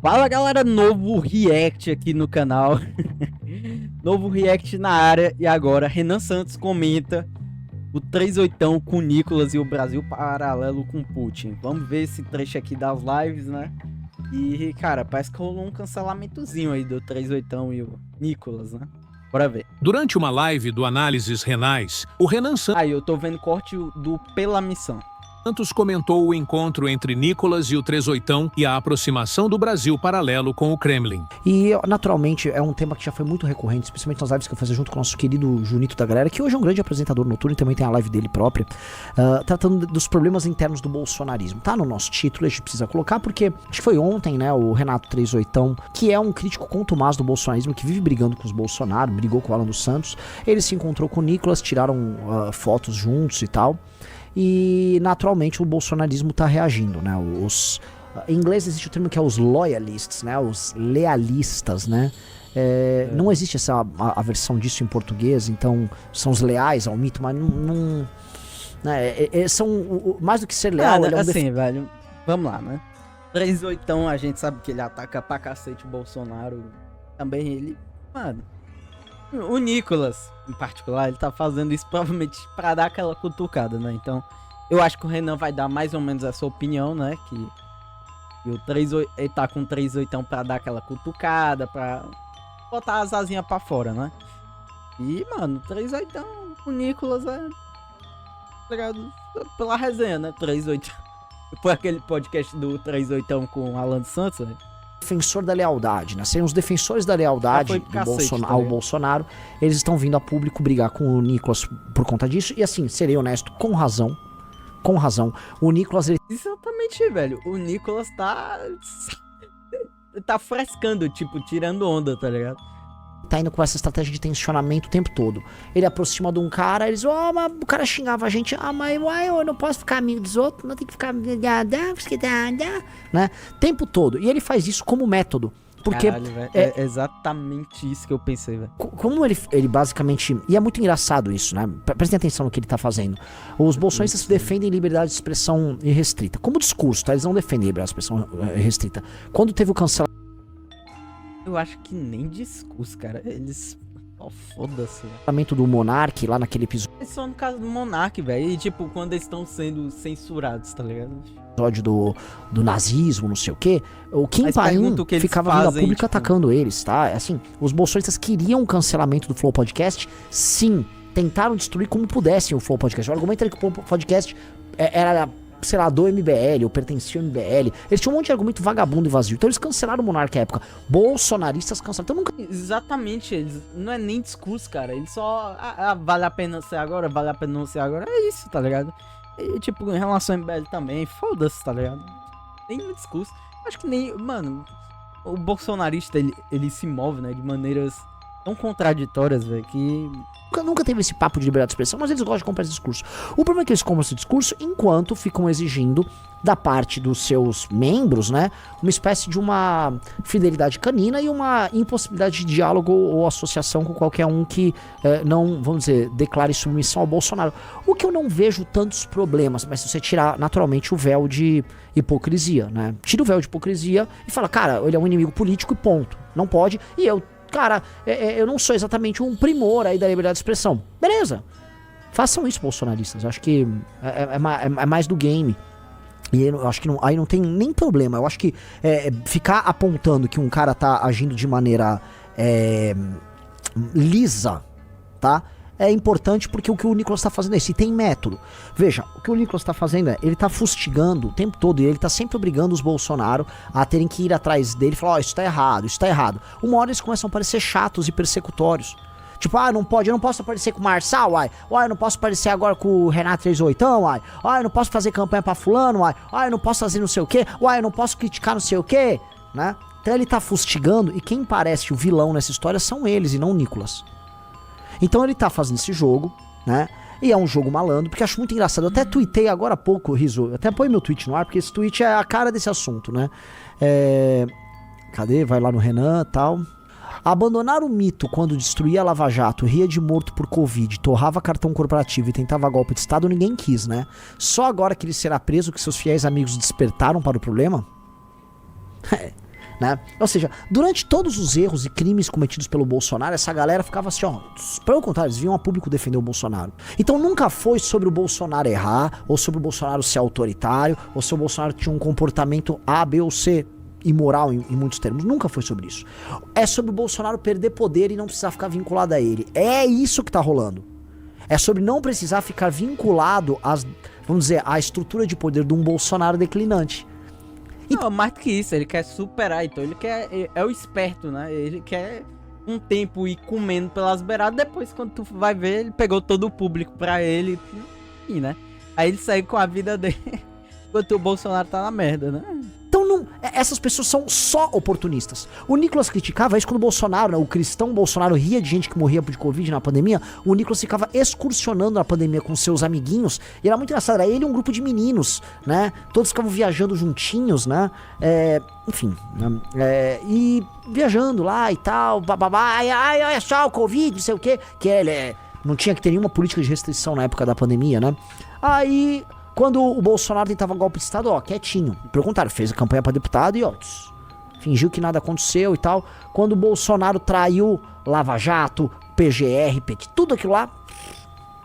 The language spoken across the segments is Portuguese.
Fala galera, novo react aqui no canal. Novo react na área. E agora Renan Santos comenta o 38 com o Nicolas e o Brasil paralelo com Putin. Vamos ver esse trecho aqui das lives, né? E cara, parece que rolou um cancelamentozinho aí do 38 e o Nicolas, né? Bora ver. Durante uma live do Análises Renais, o Renan Aí eu tô vendo corte do Pela Missão. Santos comentou o encontro entre Nicolas e o 38 e a aproximação do Brasil paralelo com o Kremlin. E, naturalmente, é um tema que já foi muito recorrente, especialmente nas lives que eu fazia junto com o nosso querido Junito da Galera, que hoje é um grande apresentador noturno e também tem a live dele própria, tratando dos problemas internos do bolsonarismo. Tá no nosso título, a gente precisa colocar, porque acho que foi ontem, né, o Renato 38, que é um crítico contumaz do bolsonarismo, que vive brigando com os Bolsonaro, brigou com o Alan dos Santos, ele se encontrou com o Nicolas, tiraram fotos juntos e tal. E naturalmente o bolsonarismo tá reagindo, né? Em inglês existe o termo que é os loyalists, né? Os lealistas, né? Não existe a versão disso em português, então são os leais ao mito, mas não né? São mais do que ser leal. Ele é assim, velho, vamos lá, né? 38 a gente sabe que ele ataca pra cacete o Bolsonaro. Também ele, mano, o Nicolas, em particular, ele tá fazendo isso provavelmente pra dar aquela cutucada, né? Então, eu acho que o Renan vai dar mais ou menos essa opinião, né? Que o 38, ele tá com o 38 pra dar aquela cutucada, pra botar as asinhas pra fora, né? E, mano, 38, o Nicolas é... pela resenha, né? 38. Foi aquele podcast do 38 com o Alan Santos, né? Defensor da lealdade, né? Seriam os defensores da lealdade ao Bolsonaro. Eles estão vindo a público brigar com o Nicolas por conta disso. E assim, serei honesto, com razão. Com razão. O Nicolas, ele... Exatamente, velho. O Nicolas tá frescando, tipo, tirando onda, tá ligado? Tá indo com essa estratégia de tensionamento o tempo todo. Ele aproxima de um cara, eles, mas o cara xingava a gente, mas eu não posso ficar amigo dos outros, não tem que ficar, né? Tempo todo. E ele faz isso como método. Porque caralho, é exatamente isso que eu pensei, velho. Como ele basicamente... E é muito engraçado isso, né? Prestem atenção no que ele tá fazendo. Os bolsonistas defendem liberdade de expressão irrestrita. Como discurso, tá? Eles não defendem liberdade de expressão irrestrita. Quando teve o cancelamento... Eu acho que nem discurso, cara. Eles... foda-se. Do Monark, lá naquele episódio... É só no caso do Monark, velho. E tipo, quando eles estão sendo censurados, tá ligado? Episódio do nazismo, não sei o quê. O Kim Paim ficava vindo a público tipo... atacando eles, tá? Assim, os bolsonistas queriam o cancelamento do Flow Podcast. Sim, tentaram destruir como pudessem o Flow Podcast. O argumento era que o Flow Podcast era... sei lá, do MBL, ou pertencia ao MBL. Eles tinham um monte de argumento vagabundo e vazio. Então eles cancelaram o Monark à época. Bolsonaristas cancelaram. Então nunca... Exatamente, eles não é nem discurso, cara. Eles só... vale a pena ser agora, vale a pena não ser agora. É isso, tá ligado? E tipo, em relação ao MBL também, foda-se, tá ligado? Nem no discurso. Acho que nem... Mano, o bolsonarista, ele se move, né, de maneiras tão contraditórias, velho, que... Nunca teve esse papo de liberdade de expressão, mas eles gostam de comprar esse discurso. O problema é que eles compram esse discurso enquanto ficam exigindo da parte dos seus membros, né, uma espécie de uma fidelidade canina e uma impossibilidade de diálogo ou associação com qualquer um que não, vamos dizer, declare submissão ao Bolsonaro. O que eu não vejo tantos problemas, mas se você tirar naturalmente o véu de hipocrisia, né, tira o véu de hipocrisia e fala, cara, ele é um inimigo político e ponto. Não pode, e cara, eu não sou exatamente um primor aí da liberdade de expressão. Beleza. Façam isso, bolsonaristas. Eu acho que é mais do game. E eu acho que aí não tem nem problema. Eu acho que ficar apontando que um cara tá agindo de maneira lisa, tá? É importante porque o que o Nicolas tá fazendo é isso, e tem método. Veja, o que o Nicolas tá fazendo ele tá fustigando o tempo todo, e ele tá sempre obrigando os Bolsonaro a terem que ir atrás dele e falar, isso tá errado, isso tá errado. Uma hora eles começam a parecer chatos e persecutórios. Tipo, não pode, eu não posso aparecer com o Marçal, eu não posso aparecer agora com o Renato 38, eu não posso fazer campanha pra fulano, eu não posso fazer não sei o quê, eu não posso criticar não sei o quê, né? Então ele tá fustigando, e quem parece o vilão nessa história são eles e não o Nicolas. Então ele tá fazendo esse jogo, né? E é um jogo malandro, porque eu acho muito engraçado. Eu até tuitei agora há pouco, Riso. Eu até apoio meu tweet no ar, porque esse tweet é a cara desse assunto, né? Cadê? Vai lá no Renan e tal. Abandonar o mito quando destruía a Lava Jato, ria de morto por Covid, torrava cartão corporativo e tentava golpe de Estado, ninguém quis, né? Só agora que ele será preso que seus fiéis amigos despertaram para o problema? né? Ou seja, durante todos os erros e crimes cometidos pelo Bolsonaro, essa galera ficava assim, ó, pelo contrário, eles vinham a público defender o Bolsonaro. Então nunca foi sobre o Bolsonaro errar, ou sobre o Bolsonaro ser autoritário, ou se o Bolsonaro tinha um comportamento A, B ou C imoral em muitos termos. Nunca foi sobre isso. É sobre o Bolsonaro perder poder e não precisar ficar vinculado a ele. É isso que tá rolando. É sobre não precisar ficar vinculado às, vamos dizer, à estrutura de poder de um Bolsonaro declinante. Não, mais do que isso, ele quer superar, então ele quer, é o esperto, né? Ele quer um tempo ir comendo pelas beiradas, depois quando tu vai ver, ele pegou todo o público pra ele, e né? Aí ele saiu com a vida dele, enquanto o Bolsonaro tá na merda, né? Então não, essas pessoas são só oportunistas. O Nicolas criticava isso quando o Bolsonaro, né, o cristão Bolsonaro ria de gente que morria de Covid na pandemia. O Nicolas ficava excursionando na pandemia com seus amiguinhos. E era muito engraçado, era ele e um grupo de meninos, né? Todos ficavam viajando juntinhos, né? Enfim, né? E viajando lá e tal, bababá, ai, olha só o Covid, não sei o quê. Que ele não tinha que ter nenhuma política de restrição na época da pandemia, né? Aí... Quando o Bolsonaro tentava golpe de Estado, ó, quietinho. Pelo contrário, fez a campanha pra deputado e, ó, fingiu que nada aconteceu e tal. Quando o Bolsonaro traiu Lava Jato, PGR, PT, tudo aquilo lá,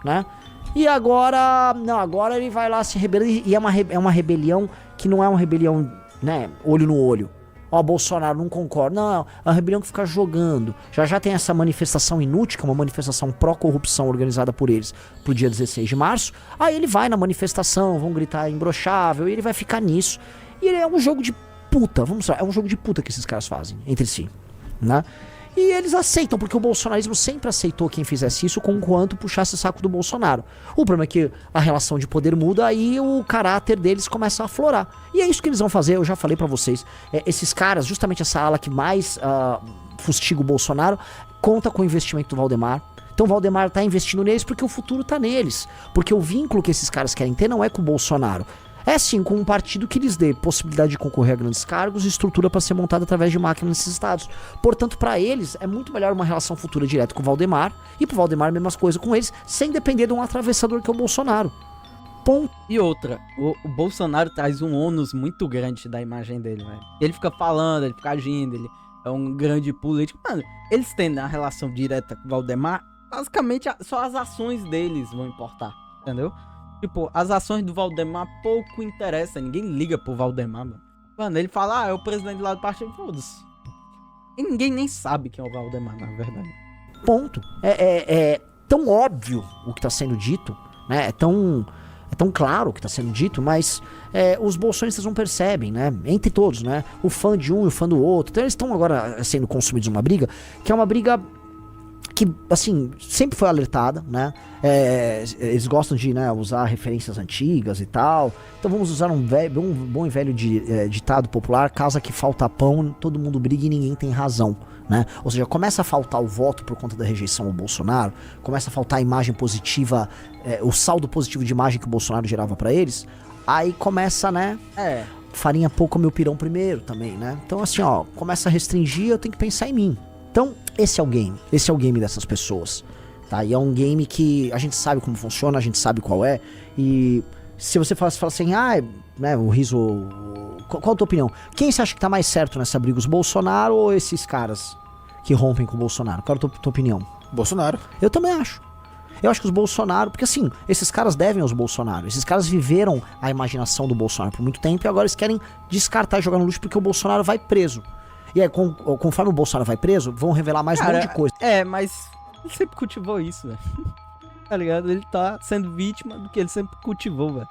né? E agora, não, agora ele vai lá se rebelar. E é uma rebelião que não é uma rebelião, né, olho no olho. Ó, Bolsonaro não concorda. Não, é uma rebelião que fica jogando. Já tem essa manifestação inútil, que é uma manifestação pró-corrupção organizada por eles pro dia 16 de março. Aí ele vai na manifestação, vão gritar imbrochável, e ele vai ficar nisso. E ele é um jogo de puta, vamos lá, é um jogo de puta que esses caras fazem entre si, né? E eles aceitam, porque o bolsonarismo sempre aceitou quem fizesse isso com quanto puxasse o saco do Bolsonaro. O problema é que a relação de poder muda, aí o caráter deles começa a aflorar. E é isso que eles vão fazer, eu já falei pra vocês. Esses caras, justamente essa ala que mais fustiga o Bolsonaro, conta com o investimento do Valdemar. Então o Valdemar tá investindo neles porque o futuro tá neles. Porque o vínculo que esses caras querem ter não é com o Bolsonaro. É sim com um partido que lhes dê possibilidade de concorrer a grandes cargos e estrutura para ser montada através de máquinas nesses estados. Portanto, para eles, é muito melhor uma relação futura direta com o Valdemar, e pro Valdemar a mesma coisa com eles, sem depender de um atravessador que é o Bolsonaro. Ponto. E outra, o Bolsonaro traz um ônus muito grande da imagem dele, velho. Ele fica falando, ele fica agindo, ele é um grande político. Mano, eles tendo a relação direta com o Valdemar, basicamente só as ações deles vão importar, entendeu? Tipo, as ações do Valdemar pouco interessam. Ninguém liga pro Valdemar, mano. Mano, ele fala, é o presidente lá do partido, foda-se. E ninguém nem sabe quem é o Valdemar, na verdade. Ponto. É tão óbvio o que tá sendo dito, né? É tão claro o que tá sendo dito, mas os bolsonistas não percebem, né? Entre todos, né? O fã de um e o fã do outro. Então eles estão agora sendo consumidos numa briga, que é uma briga que, assim, sempre foi alertada, né? Eles gostam de, né, usar referências antigas e tal. Então vamos usar um bom e velho ditado popular: casa que falta pão, todo mundo briga e ninguém tem razão, né? Ou seja, começa a faltar o voto por conta da rejeição ao Bolsonaro, começa a faltar a imagem positiva, o saldo positivo de imagem que o Bolsonaro gerava pra eles. Aí começa, né? Farinha pouco, meu pirão primeiro também, né? Então assim, ó, começa a restringir, eu tenho que pensar em mim. Então, esse é o game dessas pessoas, tá? E é um game que a gente sabe como funciona, a gente sabe qual é, e se você fala assim, né, o Riso, qual a tua opinião? Quem você acha que tá mais certo nessa briga, os Bolsonaro ou esses caras que rompem com o Bolsonaro? Qual é a tua opinião? Bolsonaro. Eu também acho. Eu acho que os Bolsonaro, porque assim, esses caras devem aos Bolsonaro, esses caras viveram a imaginação do Bolsonaro por muito tempo e agora eles querem descartar e jogar no lixo porque o Bolsonaro vai preso. E aí, conforme o Bolsonaro vai preso, vão revelar mais um monte de coisa. Mas ele sempre cultivou isso, velho. Tá ligado? Ele tá sendo vítima do que ele sempre cultivou, velho.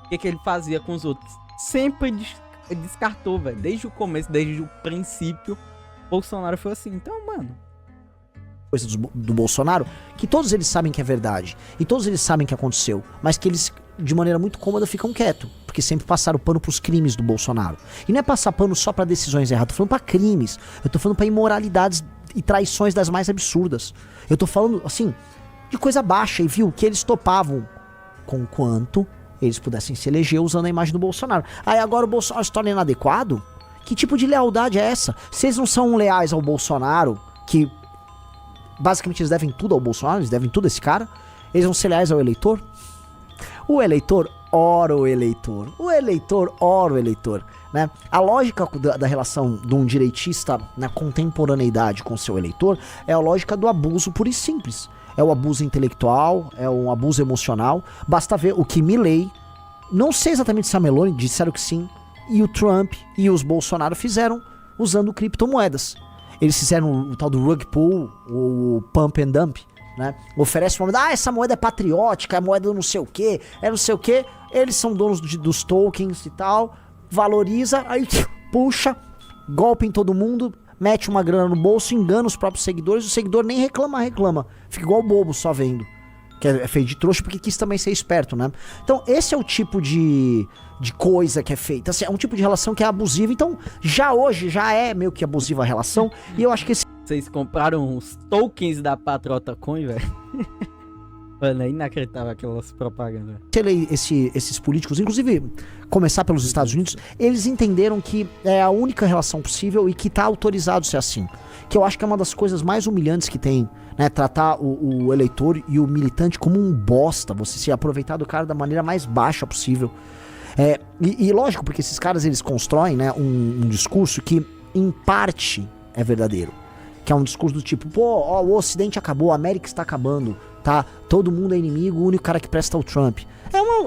O que ele fazia com os outros? Sempre descartou, velho. Desde o começo, desde o princípio, Bolsonaro foi assim. Então, mano... Coisa do Bolsonaro, que todos eles sabem que é verdade. E todos eles sabem que aconteceu. Mas que eles, de maneira muito cômoda, ficam quietos. Porque sempre passaram pano pros crimes do Bolsonaro. E não é passar pano só pra decisões erradas. Eu tô falando pra crimes. Eu tô falando pra imoralidades e traições das mais absurdas. Eu tô falando, assim, de coisa baixa. E viu que eles topavam com quanto eles pudessem se eleger usando a imagem do Bolsonaro. Aí agora o Bolsonaro se torna inadequado? Que tipo de lealdade é essa? Se eles não são leais ao Bolsonaro, que... basicamente eles devem tudo ao Bolsonaro, eles devem tudo a esse cara, eles vão ser leais ao eleitor? O eleitor ora o eleitor. O eleitor ora o eleitor, né? A lógica da relação de um direitista na contemporaneidade com seu eleitor é a lógica do abuso puro e simples. É o abuso intelectual, é um abuso emocional. Basta ver o que Milley, não sei exatamente se a Meloni, disseram que sim, e o Trump e os Bolsonaro fizeram usando criptomoedas. Eles fizeram o tal do rug pull, o pump and dump, né? Oferece uma moeda, essa moeda é patriótica, é moeda não sei o que, é não sei o que. Eles são donos dos tokens e tal, valoriza, aí puxa, golpe em todo mundo, mete uma grana no bolso, engana os próprios seguidores, o seguidor nem reclama. Fica igual bobo só vendo. Que é feito de trouxa porque quis também ser esperto, né? Então esse é o tipo de coisa que é feita. Assim, é um tipo de relação que é abusiva. Então hoje já é meio que abusiva a relação. E eu acho que Vocês compraram os tokens da Patriota Coin, velho? Mano, é inacreditável aquelas propagandas. Esses políticos, inclusive começar pelos Estados Unidos, eles entenderam que é a única relação possível e que tá autorizado ser assim. Que eu acho que é uma das coisas mais humilhantes que tem, né? Tratar o eleitor e o militante como um bosta. Você se aproveitar do cara da maneira mais baixa possível. E lógico, porque esses caras eles constroem, né, um discurso que em parte é verdadeiro. Que é um discurso do tipo, o Ocidente acabou, a América está acabando, tá? Todo mundo é inimigo, o único cara que presta é o Trump.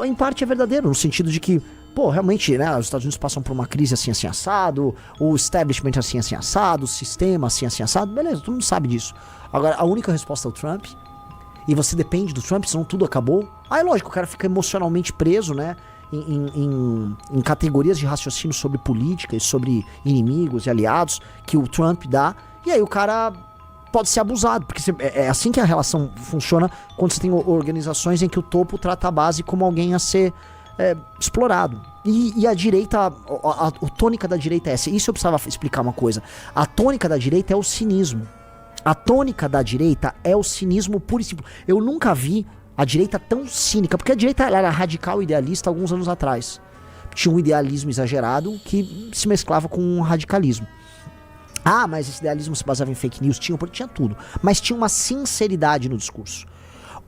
Em parte é verdadeiro, no sentido de que, realmente, né, os Estados Unidos passam por uma crise assim assado, o establishment assim assado, o sistema assim assado, beleza, todo mundo sabe disso. Agora, a única resposta é o Trump, e você depende do Trump, senão tudo acabou. Aí, lógico, o cara fica emocionalmente preso, né, em categorias de raciocínio sobre política e sobre inimigos e aliados que o Trump dá, e aí o cara pode ser abusado, porque é assim que a relação funciona quando você tem organizações em que o topo trata a base como alguém a ser explorado. E a direita, a tônica da direita é essa. Isso eu precisava explicar uma coisa. A tônica da direita é o cinismo. A tônica da direita é o cinismo puro e simples. Eu nunca vi a direita tão cínica, porque a direita ela era radical e idealista alguns anos atrás. Tinha um idealismo exagerado que se mesclava com um radicalismo. Mas esse idealismo se baseava em fake news, tinha tudo. Mas tinha uma sinceridade no discurso.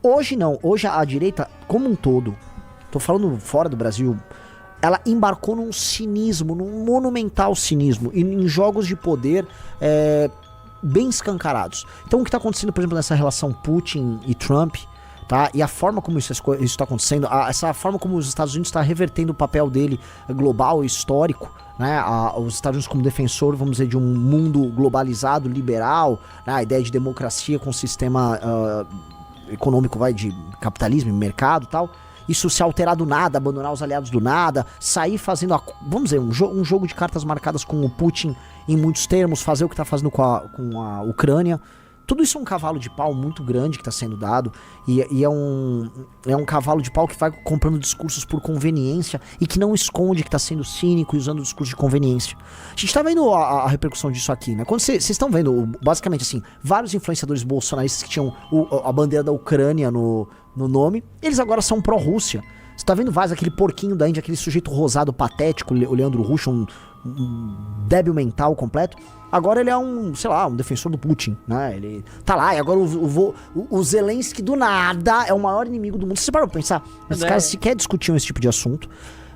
Hoje não, hoje a direita, como um todo, tô falando fora do Brasil, ela embarcou num cinismo, num monumental cinismo, em jogos de poder bem escancarados. Então o que tá acontecendo, por exemplo, nessa relação Putin e Trump, tá? E a forma como isso está acontecendo, essa forma como os Estados Unidos está revertendo o papel dele global e histórico, né? Os Estados Unidos como defensor, vamos dizer, de um mundo globalizado, liberal, né? A ideia de democracia com sistema econômico, de capitalismo, mercado e tal. Isso se alterar do nada, abandonar os aliados do nada, sair fazendo, vamos dizer, um jogo de cartas marcadas com o Putin em muitos termos, fazer o que está fazendo com a Ucrânia. Tudo isso é um cavalo de pau muito grande que está sendo dado, e é um cavalo de pau que vai comprando discursos por conveniência e que não esconde que está sendo cínico e usando o discurso de conveniência. A gente está vendo a repercussão disso aqui, né? Quando vocês estão vendo, basicamente assim, vários influenciadores bolsonaristas que tinham a bandeira da Ucrânia no nome, eles agora são pró-Rússia. Você tá vendo vários, aquele porquinho da Índia, aquele sujeito rosado patético, o Leandro Russo, um débil mental completo. Agora ele é um defensor do Putin, né? Ele tá lá, e agora o Zelensky do nada é o maior inimigo do mundo. Você parou pra pensar? Esses caras sequer discutiam esse tipo de assunto.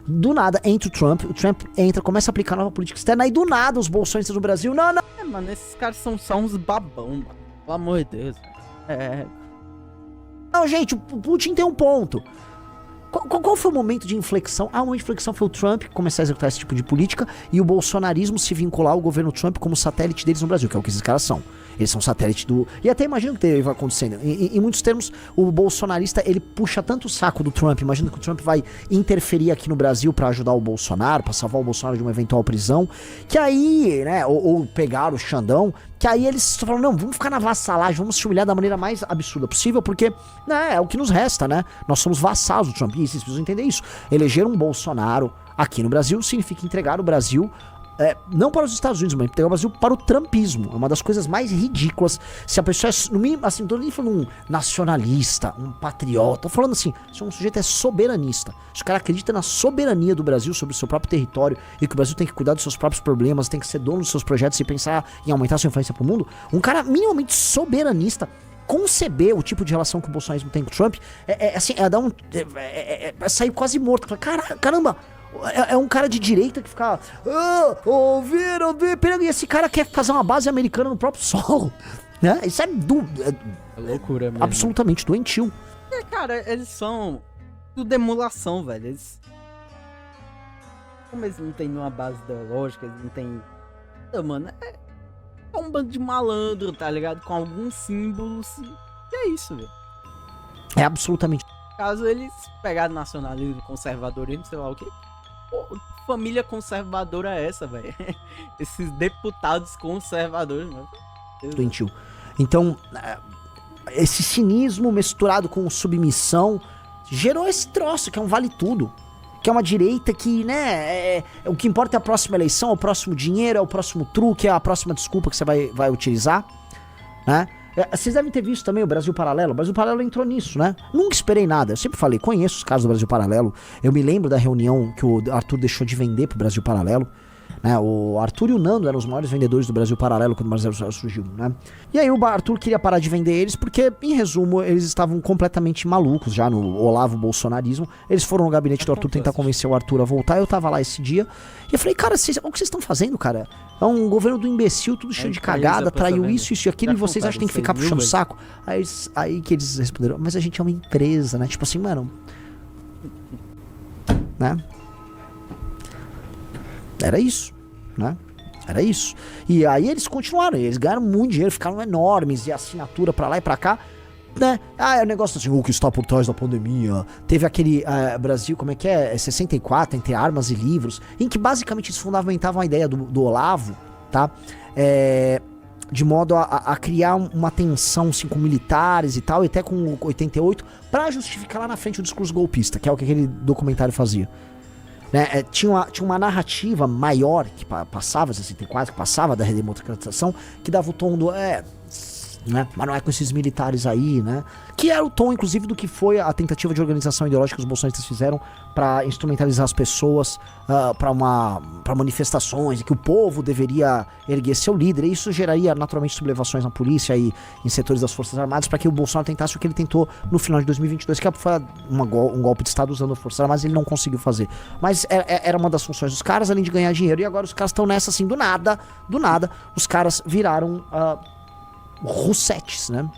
Do nada entra o Trump entra, começa a aplicar nova política externa, e do nada os bolsonistas do Brasil, não. Mano, esses caras são só uns babão, mano. Pelo amor de Deus. Não, gente, o Putin tem um ponto. Qual foi o momento de inflexão? O momento de inflexão foi o Trump começar a executar esse tipo de política e o bolsonarismo se vincular ao governo Trump como satélite deles no Brasil, que é o que esses caras são. Eles são satélite do... E até imagino que vai acontecendo. Em muitos termos, o bolsonarista, ele puxa tanto o saco do Trump, imagina que o Trump vai interferir aqui no Brasil pra ajudar o Bolsonaro, pra salvar o Bolsonaro de uma eventual prisão, que aí, né, ou pegar o Xandão, que aí eles falam, não, vamos ficar na vassalagem, vamos se humilhar da maneira mais absurda possível, porque, né, é o que nos resta, né? Nós somos vassalos do Trump, e vocês precisam entender isso. Eleger um Bolsonaro aqui no Brasil significa entregar o Brasil... não para os Estados Unidos, mas entregar o Brasil para o trumpismo. É uma das coisas mais ridículas. Se a pessoa é, no mínimo, assim, não tô nem falando um nacionalista, um patriota, tô falando assim, se um sujeito é soberanista, se o cara acredita na soberania do Brasil sobre o seu próprio território e que o Brasil tem que cuidar dos seus próprios problemas, tem que ser dono dos seus projetos e pensar em aumentar sua influência pro mundo, um cara minimamente soberanista, conceber o tipo de relação que o bolsonarismo tem com o Trump é sair quase morto. Caramba, é um cara de direita que fica... E esse cara quer fazer uma base americana no próprio solo. Né? Isso é loucura mesmo. Absolutamente doentio. Cara, eles são tudo emulação, velho. Como eles não têm nenhuma base ideológica, eles não têm... Mano, é um bando de malandro, tá ligado? Com alguns símbolos. E é isso, velho. É absolutamente... Caso eles pegarem nacionalismo, conservadorismo, sei lá o quê. Pô, que família conservadora é essa, velho? Esses deputados conservadores, mano. Doentio. Então, esse cinismo misturado com submissão gerou esse troço, que é um vale tudo. Que é uma direita que, né, o que importa é a próxima eleição, é o próximo dinheiro, é o próximo truque, é a próxima desculpa que você vai utilizar, né? Vocês devem ter visto também o Brasil Paralelo. O Brasil Paralelo entrou nisso, né? Nunca esperei nada. Eu sempre falei, conheço os casos do Brasil Paralelo. Eu me lembro da reunião que o Arthur deixou de vender pro Brasil Paralelo. Né, o Arthur e o Nando eram os maiores vendedores do Brasil Paralelo quando o Brasil surgiu, né? E aí o Arthur queria parar de vender eles porque, em resumo, eles estavam completamente malucos já no Olavo Bolsonarismo. Eles foram no gabinete do Arthur tentar convencer o Arthur a voltar. Eu tava lá esse dia e eu falei, cara, o que vocês estão fazendo, cara? É um governo do imbecil, tudo cheio de cagada, traiu isso e aquilo, e vocês acham que tem que ficar puxando o saco? Aí que eles responderam, mas a gente é uma empresa, né? Tipo assim, mano... Né? Era isso, né? Era isso. E aí eles continuaram, eles ganharam muito dinheiro, ficaram enormes, e assinatura pra lá e pra cá, né? É um negócio assim, o que está por trás da pandemia. Teve aquele Brasil, como é que é? 64, entre armas e livros, em que basicamente eles fundamentavam a ideia do Olavo, tá? De modo a criar uma tensão assim, com militares e tal, e até com 88, pra justificar lá na frente o discurso golpista, que é o que aquele documentário fazia. Né, tinha uma narrativa maior que passava, 64, que passava da redemocratização, que dava o tom do... né, mas não é com esses militares aí, né? Que era o tom, inclusive, do que foi a tentativa de organização ideológica que os bolsonaristas fizeram para instrumentalizar as pessoas para manifestações, e que o povo deveria erguer seu líder, e isso geraria naturalmente sublevações na polícia e em setores das Forças Armadas, para que o Bolsonaro tentasse o que ele tentou no final de 2022, que foi um golpe de Estado usando as Forças Armadas. Ele não conseguiu fazer, mas era uma das funções dos caras, além de ganhar dinheiro, e agora os caras estão nessa assim, do nada, os caras viraram russetes, né?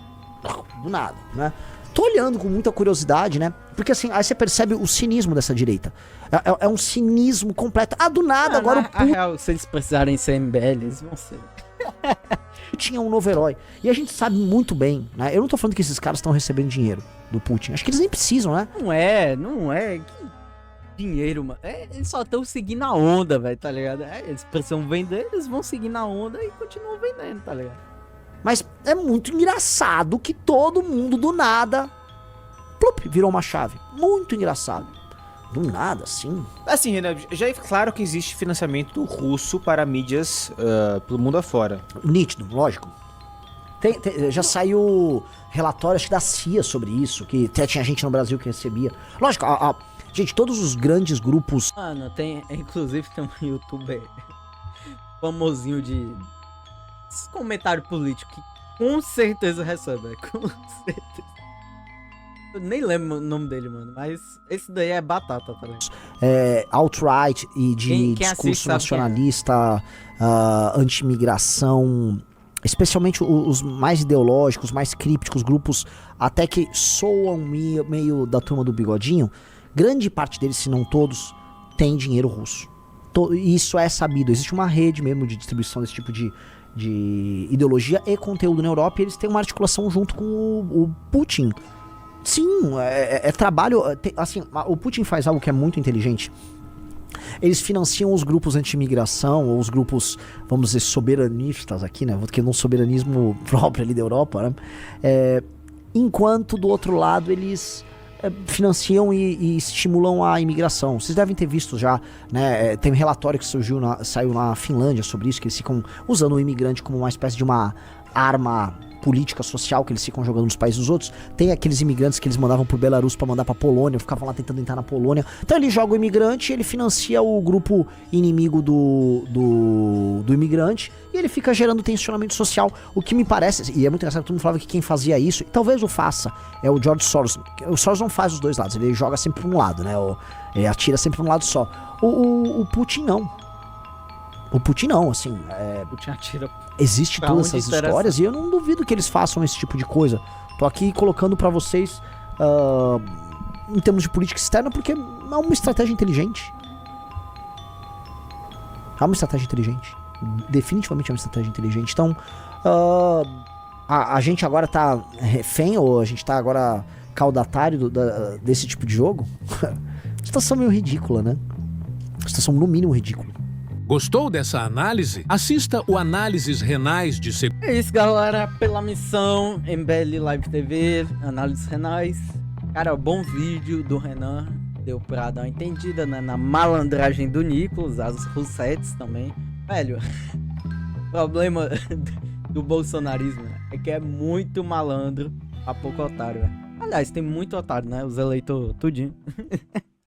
Do nada, né? Tô olhando com muita curiosidade, né? Porque assim, aí você percebe o cinismo dessa direita. É um cinismo completo. Do nada, agora o real, se eles precisarem ser MBL, eles vão ser. Tinha um novo herói. E a gente sabe muito bem, né? Eu não tô falando que esses caras estão recebendo dinheiro do Putin. Acho que eles nem precisam, né? Não é. Que dinheiro, mano. Eles só estão seguindo a onda, velho, tá ligado? Eles precisam vender, eles vão seguir na onda e continuam vendendo, tá ligado? Mas é muito engraçado que todo mundo do nada virou uma chave. Muito engraçado. Do nada, assim. Assim, Renan, já é claro que existe financiamento russo para mídias pelo mundo afora. Nítido, lógico. Já saiu relatório, acho que da CIA sobre isso, que até tinha gente no Brasil que recebia. Lógico, gente, todos os grandes grupos... Mano, inclusive tem um youtuber famosinho de... comentário político que com certeza recebe, com certeza. Eu nem lembro o nome dele, mano, mas esse daí é batata, tá ligado? Alt-right e de quem discurso nacionalista, anti-imigração, especialmente os mais ideológicos, mais crípticos, grupos até que soam meio da turma do bigodinho, grande parte deles, se não todos, tem dinheiro russo. Isso é sabido, existe uma rede mesmo de distribuição desse tipo de ideologia e conteúdo na Europa, e eles têm uma articulação junto com o Putin. Sim, é trabalho... assim, o Putin faz algo que é muito inteligente. Eles financiam os grupos anti-imigração, ou os grupos, vamos dizer, soberanistas aqui, né? Porque não soberanismo próprio ali da Europa, né? Enquanto, do outro lado, eles... financiam e estimulam a imigração. Vocês devem ter visto já, né? Tem um relatório que saiu na Finlândia sobre isso, que eles ficam usando o imigrante como uma espécie de uma arma política social que eles ficam jogando nos países dos outros. Tem aqueles imigrantes que eles mandavam pro Belarus pra mandar pra Polônia, ficavam lá tentando entrar na Polônia. Então ele joga o imigrante, ele financia o grupo inimigo do imigrante, e ele fica gerando tensionamento social. O que me parece, e é muito engraçado, todo mundo falava que quem fazia isso, e talvez o faça, é o George Soros. O Soros não faz os dois lados, ele joga sempre pra um lado, né? Ele atira sempre pra um lado só. O Putin não. O Putin não, assim. Putin atira. Existe Pra todas onde essas interessa. histórias e eu não duvido que eles façam esse tipo de coisa. Tô aqui colocando pra vocês em termos de política externa, porque é uma estratégia inteligente. É uma estratégia inteligente. Definitivamente é uma estratégia inteligente. Então, a gente agora tá refém, ou a gente tá agora caudatário desse tipo de jogo? Situação meio ridícula, né? Situação no mínimo ridícula. Gostou dessa análise? Assista o Análises Renais de É isso, galera. Pela missão MBL Live TV, análises renais. Cara, bom vídeo do Renan. Deu pra dar uma entendida, né, na malandragem do Nicolas, as russettes também. Velho, o problema do bolsonarismo, né, é que é muito malandro a pouco otário, velho. Aliás, tem muito otário, né? Os eleitores tudinho.